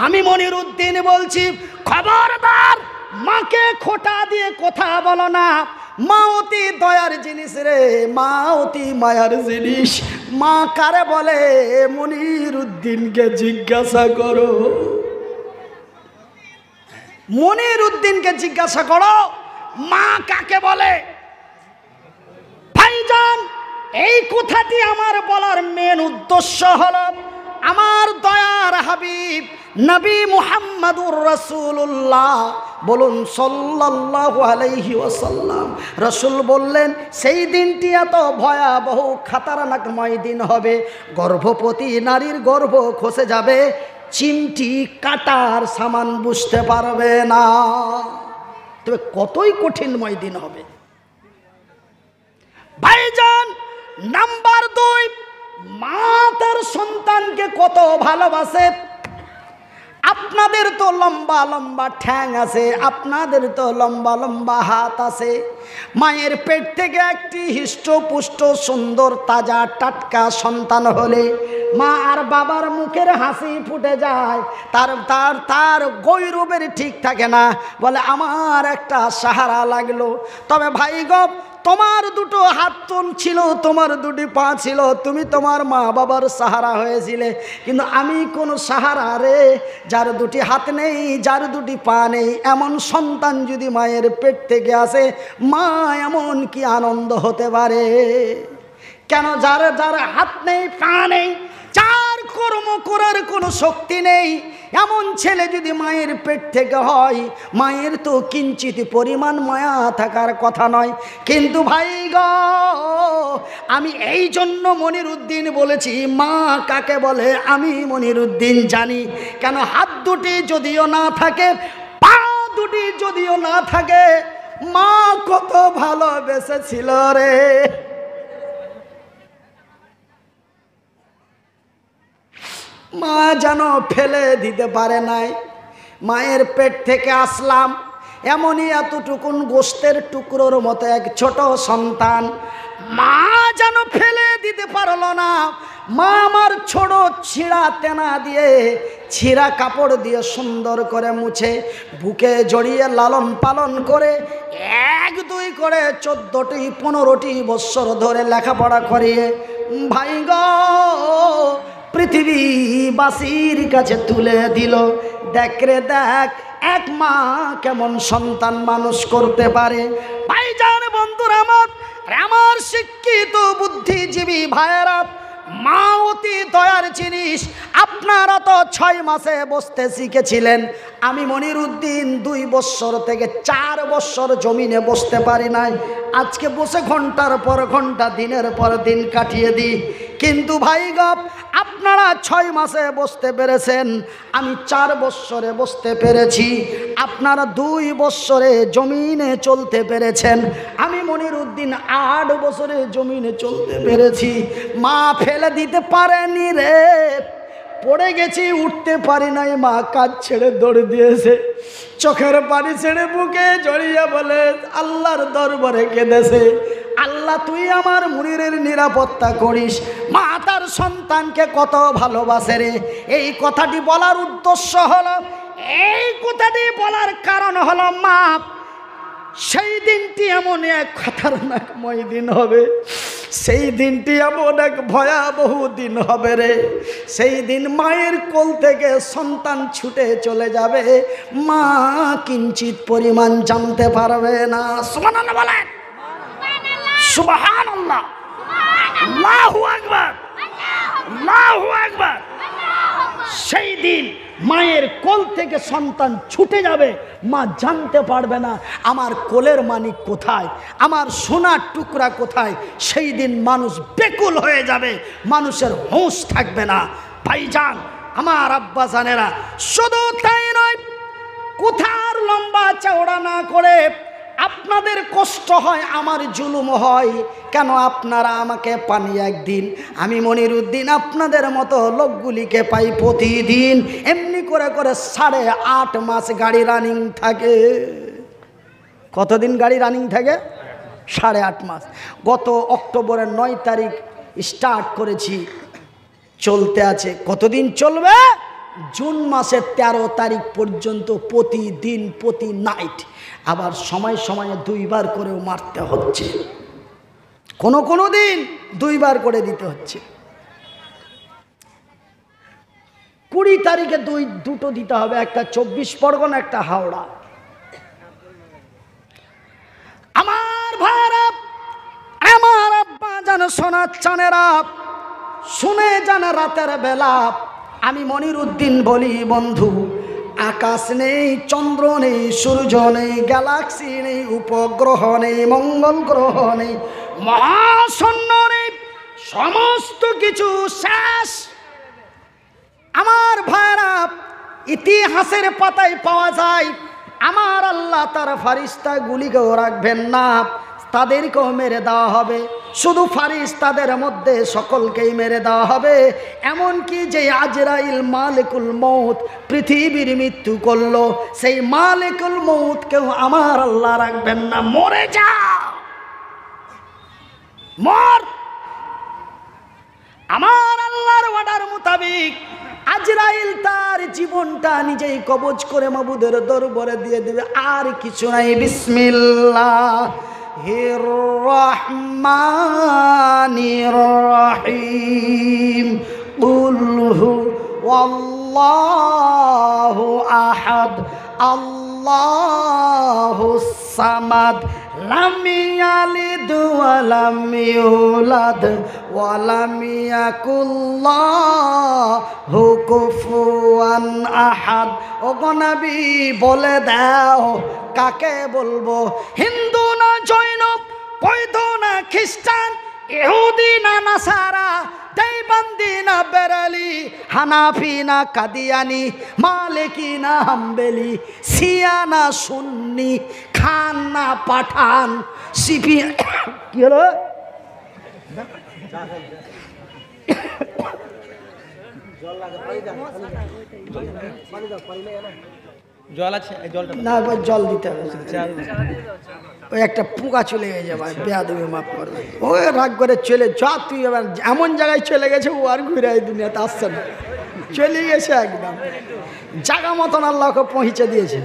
আমি মনিরুদ্দিন বলছি, খবরদার মাকে খোঁটা দিয়ে কথা বলো না। মা অতি দয়ার জিনিস রে, মা অতি মায়ার জিনিস। মা কারে বলে মনিরুদ্দিনকে জিজ্ঞাসা করো, মনিরুদ্দিনকে জিজ্ঞাসা করো মা কাকে বলে। ভাইজান, এই কথাটি আমার বলার মেন উদ্দেশ্য হলো, আমার দয়ার হাবিব নবী মুহাম্মদুর রাসূলুল্লাহ বলুন সাল্লাল্লাহু আলাইহি ওয়াসাল্লাম, রাসূল বললেন সেই দিনটি এত ভয়াবহ খাতারনাকময় দিন হবে, গর্ভবতী নারীর গর্ভ খসে যাবে, চিমটি কাটার সামান বুঝতে পারবে না। তবে কতই কঠিনময় দিন হবে ভাইজান। নাম্বার 2, মা তার সন্তানকে কত ভালোবাসে। আপনাদের তো লম্বা লম্বা ঠ্যাং আছে, আপনাদের তো লম্বা লম্বা হাত আছে। মায়ের পেট থেকে একটি হৃষ্টপুষ্ট সুন্দর তাজা টাটকা সন্তান হলে মা আর বাবার মুখের হাসি ফুটে যায়, তার তার তার গৌরবের ঠিক থাকে না, বলে আমার একটা সাহারা লাগলো। তবে ভাই গো, তোমার দুটো হাত ছিল, তোমার দুটি পা ছিল, তুমি তোমার মা বাবার সাহারা হয়েছিলে, কিন্তু আমি কোনো সাহারা রে। যার দুটি হাত নেই, যার দুটি পা নেই, এমন সন্তান যদি মায়ের পেট থেকে আসে, মা এমন কি আনন্দ হতে পারে। কেন? যার যার হাত নেই, পা নেই, যার কর্ম করার কোনো শক্তি নেই, এমন ছেলে যদি মায়ের পেট থেকে হয়, মায়ের তো কিঞ্চিত পরিমাণ মায়া থাকার কথা নয়। কিন্তু ভাই গো, আমি এই জন্য মনিরুদ্দিন বলেছি মা কাকে বলে আমি মনিরুদ্দিন জানি। কেন? হাত দুটি যদিও না থাকে, পা দুটি যদিও না থাকে, মা কত ভালোবেসেছিল রে। মা যেন ফেলে দিতে পারে নাই। মায়ের পেট থেকে আসলাম, এমনই এতটুকুন গোস্তের টুকরোর মতো এক ছোট সন্তান, মা যেন ফেলে দিতে পারল না। মা আমার ছোট ছিঁড়া তেনা দিয়ে, ছিঁড়া কাপড় দিয়ে সুন্দর করে মুছে বুকে জড়িয়ে লালন পালন করে 1-2 করে 14টি 15টি বৎসর ধরে লেখাপড়া করিয়ে ভাই গো পৃথিবীবাসীর কাছে তুলে দিল। দেখ রে দেখ, এক মা কেমন সন্তান মানুষ করতে পারে। ভাইজান, বন্ধুরা আমার শিক্ষিত বুদ্ধিজীবী ভাইয়েরা, মা অতি দয়ার জিনিস। আপনারা তো 6 মাসে বসতে শিখেছিলেন, আমি মনিরুদ্দিন 2 বৎসর থেকে 4 বৎসর জমিনে বসতে পারি নাই। আজকে বসে ঘন্টার পর ঘন্টা, দিনের পর দিন কাটিয়ে দিই। কিন্তু ভাই গপ, আপনারা 6 মাসে বসতে পেরেছেন, আমি 4 বৎসরে বসতে পেরেছি। আপনারা 2 বৎসরে জমিনে চলতে পেরেছেন, আমি মনিরুদ্দিন 8 বছরে জমিনে চলতে পেরেছি। মা ফেলে দিতে পারেনি রে, পড়ে গেছি, উঠতে পারি নাই, মা কাজ ছেড়ে দৌড় দিয়েছে, চোখের পানি ছেড়ে বুকে জড়িয়ে বলে আল্লাহর দরবারে কেঁদেছে, আল্লাহ তুই আমার মুনিরের নিরাপত্তা করিস। মা তার সন্তানকে কত ভালোবাসে রে। এই কথাটি বলার উদ্দেশ্য হলো, এই কথাটি বলার কারণ হলো, মা সেই দিনটি এমন এক খতরনাকময় দিন হবে, সেই দিনটি এমন এক ভয়াবহ দিন হবে রে। সেই দিন মায়ের কোল থেকে সন্তান ছুটে চলে যাবে, মা কিঞ্চিত পরিমাণ জানতে পারবে না। সুবহানাল্লাহ বলেন, সুবহানাল্লাহ, আল্লাহু আকবার, আল্লাহু আকবার। সেই দিন মায়ের কোল থেকে সন্তান ছুটে যাবে, মা জানতে পারবে না আমার কোলের মানিক কোথায়, আমার সোনার টুকরা কোথায়। সেই দিন মানুষ বেকুল হয়ে যাবে, মানুষের হুঁশ থাকবে না। ভাইজান, আমার আব্বা জানেরা, শুধু তাই নয়, কোথার লম্বা চওড়া না করে আপনাদের কষ্ট হয়, আমার জুলুম হয় কেন? আপনারা আমাকে পানি একদিন, আমি মনিরুদ্দিন আপনাদের মতো লোকগুলিকে পাই প্রতিদিন। এমনি করে করে 8.5 মাস গাড়ি রানিং থাকে। কতদিন গাড়ি রানিং থাকে? 8.5 মাস। গত অক্টোবরের 9 তারিখ স্টার্ট করেছি, চলতে আছে। কতদিন চলবে? জুন মাসের 13 তারিখ পর্যন্ত প্রতিদিন প্রতি নাইট, আবার সময় সময়ে 2 বার করেও মারতে হচ্ছে, কোনো দিন 2 বার করে দিতে হচ্ছে। 20 তারিখে দুটো দিতে হবে, একটা 24 পরগনা, একটা হাওড়া। আমার ভাইরা, আমার আব্বা জান, সোনার চানেরা, শুনে জানা রাতের বেলা আমি মনিরুদ্দিন বলি, বন্ধু, আকাশ নেই, চন্দ্র নেই, সূর্য নেই, গ্যালাক্সি নেই, উপগ্রহ নেই, মঙ্গল গ্রহ নেই, মহাশূন্য নেই, সমস্ত কিছু শেষ। আমার ভাইরা, ইতিহাসের পাতায় পাওয়া যায় আমার আল্লাহ তার ফারিস্তাগুলিকেও রাখবেন না, তাদেরকেও মেরে দেওয়া হবে। শুধু ফারিস্তাদের মধ্যে সকলকেই মেরে দেওয়া হবে। এমনকি যে আজরাইল মালিকুল মউত পৃথিবীর মৃত্যু করলো, সেই মালিকুল মউতকেও আমার আল্লাহ রাখবেন না। মরে যা, মর। আমার আল্লাহর অর্ডার মোতাবেক আজরাইল তার জীবনটা নিজেই কবজ করে মাবুদের দরবারে দিয়ে দেবে, আর কিছু নাই। বিসমিল্লাহির রহমানির রহিম। কুল হুয়াল্লাহু আহাদ, আল্লাহুস সামাদ, লাম ইয়ালিদ ওয়া লাম ইউলাদ ওয়া লাম ইয়াকুল লাহু কুফুয়ান আহাদ। ওগো নবী, বলে দাও কাকে বলবো? হিন্দু না জৈন, বৌদ্ধ না খ্রিস্টান, ইহুদি না নাসারা, দেওবন্দি না বেরেলি, হানাফি না কাদিয়ানি, মালিকি না হাম্বেলি, শিয়া না সুন্নি, খান না পাঠান, সিপি কি হলো? জল আছে, না জল দিতে হবে, ওই একটা পোকা চলে গেছে ভাই, বেয়াদবি মাফ করবে। ওই রাগ করে চলে যা, তুই এবার এমন জায়গায় চলে গেছে ও আর ঘুরে এই দুনিয়াতে আসছে না, চলে গেছে একদম জায়গা মতন আল্লাহকে পৌঁছে দিয়েছে।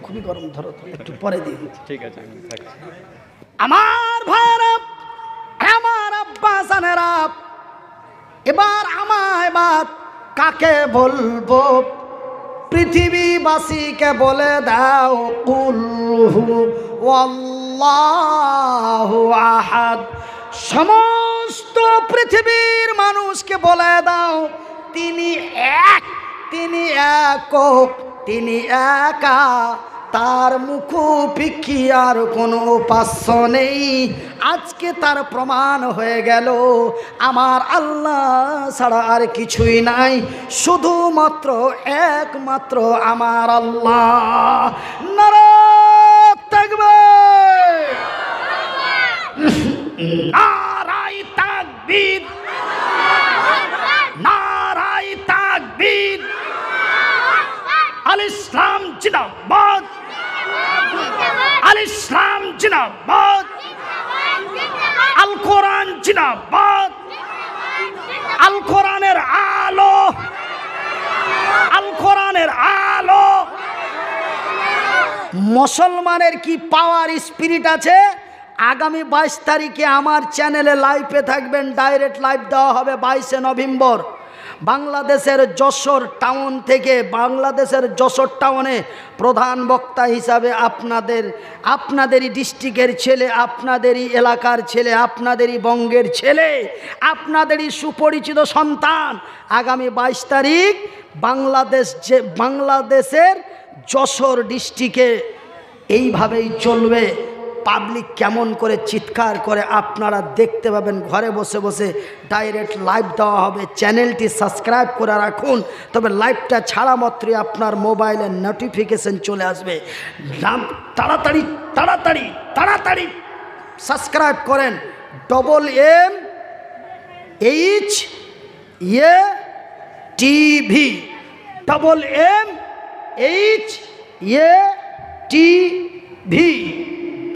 খুবই গরম, ধরো একটু পরে দিয়ে। ঠিক আছে। আমার ভাইরা, আমার আব্বা জানেরা, এবার আমায় বাপ কাকে বলবো? পৃথিবীবাসীকে বলে দাও, কুল হুয়াল্লাহু আহাদ। সমস্ত পৃথিবীর মানুষকে বলে দাও, তিনি এক, তিনি একক, তিনি একা, তার মুখোপেক্ষী আর কোনো উপাস্য নেই। আজকে তার প্রমাণ হয়ে গেল আমার আল্লাহ ছাড়া আর কিছুই নাই, শুধুমাত্র একমাত্র আমার আল্লাহ। নারায়ে তাকবীর, নারায়ে তাকবীর, নারায়ে তাকবীর। আল ইসলাম জিন্দাবাদ, আল ইসলাম জিন্দাবাদ, আল কোরআন জিন্দাবাদ, আল কোরআনের আলো, আল কোরআনের আলো। মুসলমানের কি পাওয়ার স্পিরিট আছে! আগামী 22 তারিখে আমার চ্যানেলে লাইভে থাকবেন, ডাইরেক্ট লাইভ দেওয়া হবে 22শে নভেম্বর। বাংলাদেশের যশোর টাউন থেকে, বাংলাদেশের যশোর টাউনে প্রধান বক্তা হিসাবে আপনাদেরই ডিস্ট্রিক্টের ছেলে, আপনাদেরই এলাকার ছেলে, আপনাদেরই বঙ্গের ছেলে, আপনাদেরই সুপরিচিত সন্তান। আগামী 22 তারিখ বাংলাদেশের যশোর ডিস্ট্রিক্টে এইভাবেই চলবে। পাবলিক কেমন করে চিৎকার করে আপনারা দেখতে পাবেন। ঘরে বসে বসে ডাইরেক্ট লাইভ দেওয়া হবে। চ্যানেলটি সাবস্ক্রাইব করে রাখুন, তবে লাইভটা ছাড়া মাত্রই আপনার মোবাইলে নোটিফিকেশন চলে আসবে। তাড়াতাড়ি তাড়াতাড়ি তাড়াতাড়ি সাবস্ক্রাইব করেন। MMHATV, MMHATV,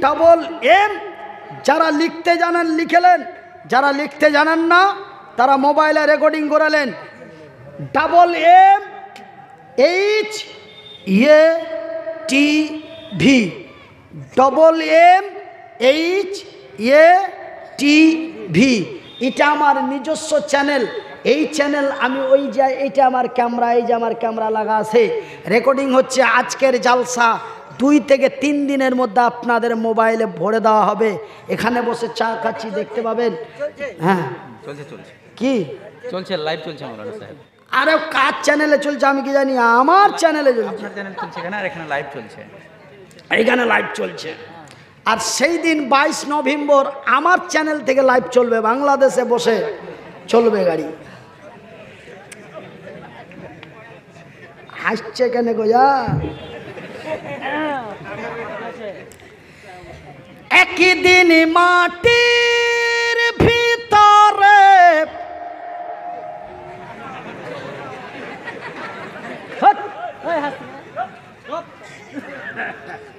MM। যারা লিখতে জানেন লিখেলেন, যারা লিখতে জানেন না তারা মোবাইলে রেকর্ডিং করালেন MMHATV, MMHATV, এটা আমার নিজস্ব চ্যানেল। এই চ্যানেল আমি ওই যে এইটা আমার ক্যামেরা, এই যে আমার ক্যামেরা লাগা আছে, রেকর্ডিং হচ্ছে। আজকের জালসা 2 থেকে 3 দিনের মধ্যে আপনাদের মোবাইলে ভরে দেওয়া হবে। এখানে বসে চা খাচ্ছি, দেখতে পাবেন। হ্যাঁ চলছে চলছে কি চলছে, লাইভ চলছে মাওলানা সাহেব। আরে কার চ্যানেলে চলছে আমি কি জানি, আমার চ্যানেলে চলছে। আপনার চ্যানেল চলছে এখানে, আর এখানে লাইভ চলছে, এইখানে লাইভ চলছে। আর সেই দিন 22 নভেম্বর আমার চ্যানেল থেকে লাইভ চলবে, বাংলাদেশে বসে চলবে গাড়ি। হাসছে কেন গো যা? একই দিন মাটির ভিতরে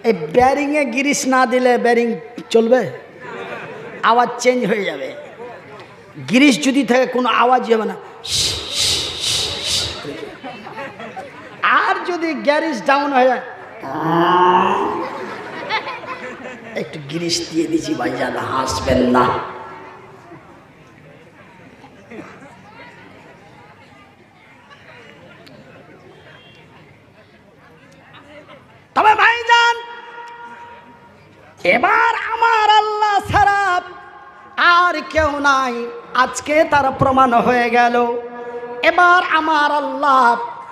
এই ব্যারিংয়ে গিরিশ না দিলে ব্যারিং চলবে, আওয়াজ চেঞ্জ হয়ে যাবে। গিরিশ যদি থাকে কোনো আওয়াজ হবে না। আর যদি গ্যারিজ ডাউন হয়ে যায়, একটু গিরিশ দিয়ে দিছি ভাইজান, হাসবেন না। তবে ভাইজান এবার আমার আল্লাহ ছাড়া আর কেউ নাই, আজকে তার প্রমাণ হয়ে গেল। এবার আমার আল্লাহ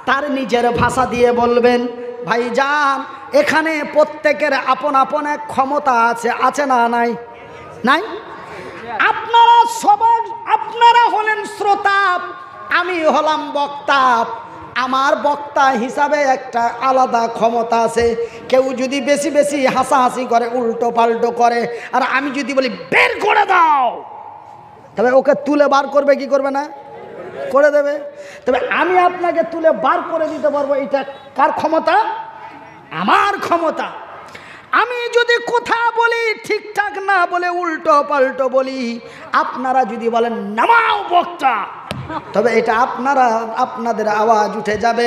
তার নিজের ভাষা দিয়ে বলবেন, ভাইজান এখানে প্রত্যেকের আপন আপন এক ক্ষমতা আছে, আছে না নাই? নাই? আপনারা সবাই, আপনারা হলেন শ্রোতা, আমি হলাম বক্তা। আমার বক্তা হিসাবে একটা আলাদা ক্ষমতা আছে। কেউ যদি বেশি বেশি হাসাহাসি করে, উল্টো পাল্টো করে, আর আমি যদি বলি বের করে দাও, তবে ওকে তুলে বার করবে কি করবে না? করে দেবে। তবে আমি আপনাকে তুলে বার করে দিতে পারবো, এটা কার ক্ষমতা? আমার ক্ষমতা। আমি যদি কথা বলি ঠিকঠাক না বলে উল্টো পাল্টো বলি, আপনারা যদি বলেন নামাও বক্তা, তবে এটা আপনাদের আওয়াজ উঠে যাবে,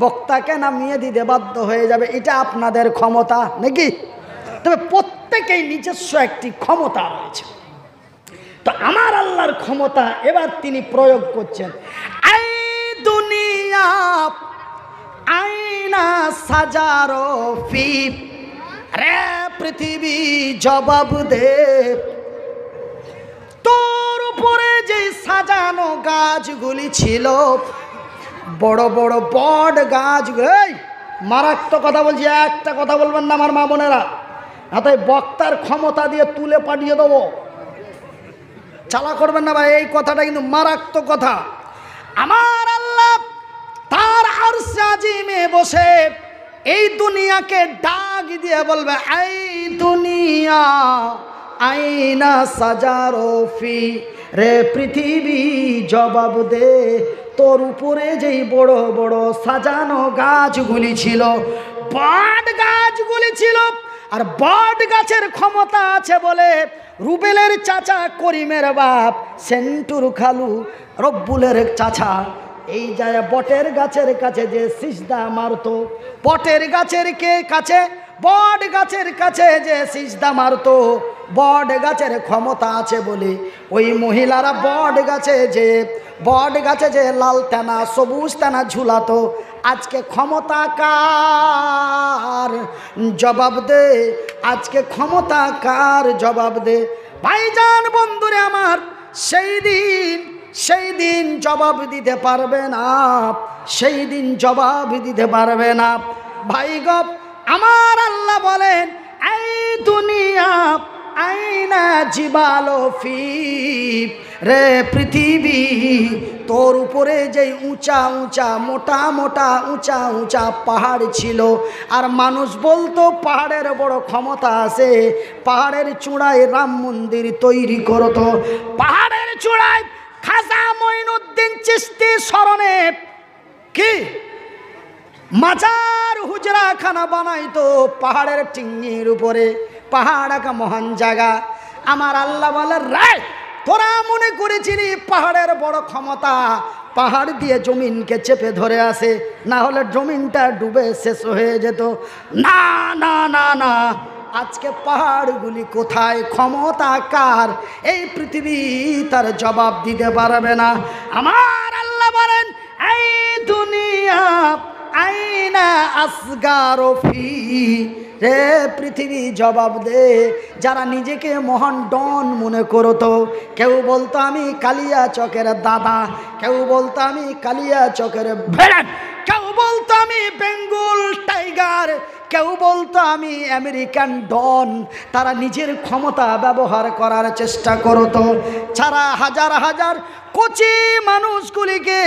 বক্তাকে নামিয়ে দিতে বাধ্য হয়ে যাবে। এটা আপনাদের ক্ষমতা নাকি? তবে প্রত্যেকেই নিজস্ব একটি ক্ষমতা রয়েছে। তো আমার আল্লাহর ক্ষমতা এবার তিনি প্রয়োগ করছেন। আই দুনিয়া আইনা সাজারো ফিপ, রে পৃথিবী জবাব দে, তোর উপরে যে সাজানো গাছগুলি ছিল, বড় বড় বট গাছগুলো, মারাত্মক কথা বলছি, একটা কথা বলবেন না আমার মা বোনেরা, তাই বক্তার ক্ষমতা দিয়ে তুলে পাঠিয়ে দেবো, চালা করবেন না ভাই। এই কথাটা কিন্তু মারাত্মক কথা। আমার আল্লাহ তার আরশে আজিমে বসে এই দুনিয়াকে ডাক দিয়ে বলবে, এই দুনিয়া আইনা সাজারো ফি, রে পৃথিবী জবাব দে, তোর উপরে যেই বড় বড় সাজানো গাছগুলি ছিল, বট গাছগুলি ছিল। আর বট গাছের ক্ষমতা আছে বলে রুবেলের চাচা করিমের বাপ সেন্টুর খালু রব্বুলের চাচা এই যায় বটের গাছের কাছে যে সিজদা মারতো, বটের গাছের কাছে, বট গাছের কাছে যে সিজদা মারতো, বট গাছের ক্ষমতা আছে বলে ওই মহিলারা বট গাছে যে লাল টানা সবুজ টানা ঝুলাতো। আজকে ক্ষমতা কার? জবাব দে, আজকে ক্ষমতা কার? জবাব দে। ভাইজান বন্ধুরে আমার, সেই দিন জবাব দিতে পারবে না, সেই দিন জবাব দিতে পারবে না। ভাই গপ আমার আল্লাহ বলেন, এই দুনিয়া আইনা জিবালো ফি, রে পৃথিবী তোর উপরে যে উঁচা উঁচা মোটা মোটা উঁচা উঁচা পাহাড় ছিল, আর মানুষ বলতো পাহাড়ের বড় ক্ষমতা আছে, পাহাড়ের চূড়ায় রাম মন্দির তৈরি করতো, পাহাড়ের চূড়ায় খাজা মঈনুদ্দিন চিশতি স্মরণে কি মাজার হুজরা খানা বানাইতো পাহাড়ের টিঙ্গির উপরে। পাহাড় একটা মহান জায়গা। আমার আল্লাহ বলে, রায় তোরা মনে করেছিলি পাহাড়ের বড় ক্ষমতা, পাহাড় দিয়ে জমিনকে চেপে ধরে আসে, না হলে জমিনটা ডুবে শেষ হয়ে যেত। না না না না, আজকে পাহাড়গুলি কোথায়, ক্ষমতা কার, এই পৃথিবী তার জবাব দিতে পারবে না। আমার আল্লাহ বলেন, এই দুনিয়া আইনা আসগারো ফি, রে পৃথিবী জবাব দে। যারা নিজেকে মহান ডন মনে করতো, কেউ বলতো আমি কালিয়া চকের দাদা, কেউ বলতো আমি কালিয়া চকের ভেড়াট, কেউ বলতো আমি বেঙ্গল টাইগার, কেউ বলতো আমি আমেরিকান ডন। তারা নিজের ক্ষমতা ব্যবহার করার চেষ্টা করতো। ছাড়া হাজার হাজার কোচি মানুষগুলিকে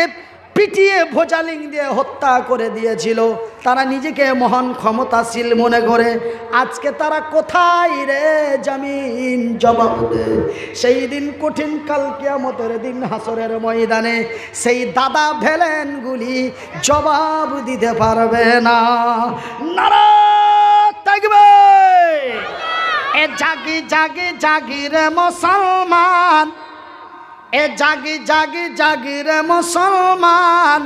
পিটিয়ে ভোজালিং দিয়ে হত্যা করে দিয়েছিল। তারা নিজেকে মহান ক্ষমতাশীল মনে করে। আজকে তারা কোথায় রে জামিন জবাব দে। সেই দিন কঠিন কাল কিয়ামতের দিন হাসরের ময়দানে সেই দাদা ভেলেনগুলি জবাব দিতে পারবে না। নারা থাকবে এ জাগি জাগি জাগি রে মুসলমান, এ জাগি জাগি জাগি রে মুসলমান,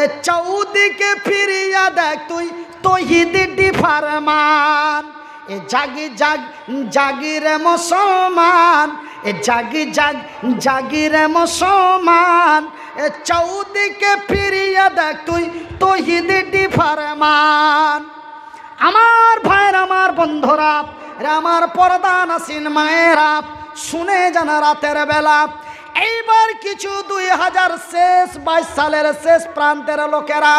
এ চৌদিকে ফিরিয়া দেখ তুই তৌহিদি ফরমান। এ জাগি জাগ জাগি রে মুসলমান, এ জাগি জাগ জাগি রে মুসলমান, এ চৌদিকে ফিরিয়া দেখ তুই তৌহিদি ফরমান। আমার ভাইয়ের, আমার বন্ধুরা, আমার পর্দা নাসিন মায়েরা, শুনে জানা রাতের বেলা এইবার কিছু 2022 সালের শেষ প্রান্তের লোকেরা,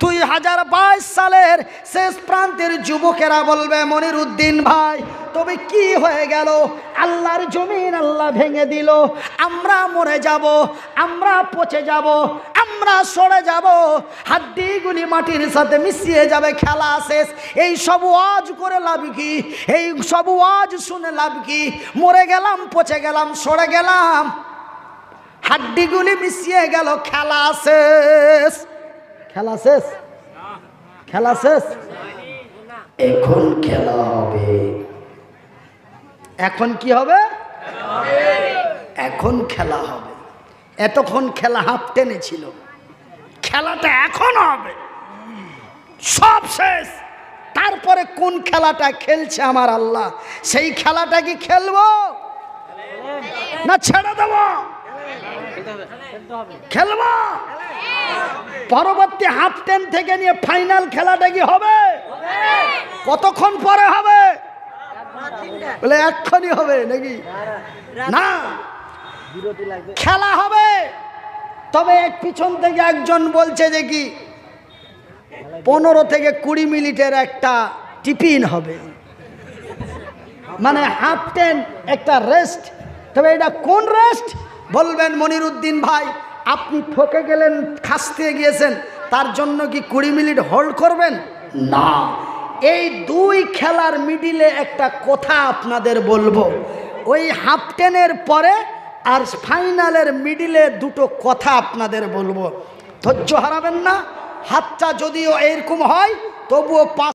2022 সালের শেষ প্রান্তের যুবকেরা বলবে, মনিরুদ্দিন ভাই তবে কি হয়ে গেল? আল্লাহর জমিন আল্লাহ ভেঙে দিল, আমরা মরে যাব, আমরা পচে যাব, আমরা সরে যাব, হাড্ডিগুলি মাটির সাথে মিশিয়ে যাবে, খেলা শেষ। এই সব ওয়াজ করে লাভ কি? এই সব ওয়াজ শুনে লাভ কি? মরে গেলাম, পচে গেলাম, সরে গেলাম, হাড্ডিগুলি মিশিয়ে গেল, খেলা শেষ। খেলা শেষ, খেলা শেষ। এখন খেলা হবে। এখন কি হবে? এখন খেলা হবে। এতক্ষণ খেলা হাফ টেনে ছিল, খেলাটা এখন হবে, সব শেষ। তারপরে কোন খেলাটা খেলছে আমার আল্লাহ, সেই খেলাটা কি খেলবো না ছেড়ে দেবো? খেলবো। পরবর্তী হাফ টেন থেকে নিয়ে ফাইনাল খেলাটা কি হবে? কতক্ষণ পরে হবে? বলে এক্ষুনি হবে নাকি? না, খেলা হবে। তবে পিছন থেকে একজন বলছে যে কি 15 থেকে 20 মিনিটের একটা টিফিন হবে, মানে হাফ টেন, একটা রেস্ট। তবে এটা কোন রেস্ট বলবেন মনিরুদ্দিন ভাই? আপনি ঠকে গেলেন, খাসতে গিয়েছেন, তার জন্য কি 20 মিনিট হোল্ড করবেন? না, এই দুই খেলার মিডিলে একটা কথা আপনাদের বলবো। ওই হাফ টেনের পরে আর ফাইনালের মিডিলে দুটো কথা আপনাদের বলবো, ধৈর্য হারাবেন না। হাতটা যদিও এরকম হয় তবুও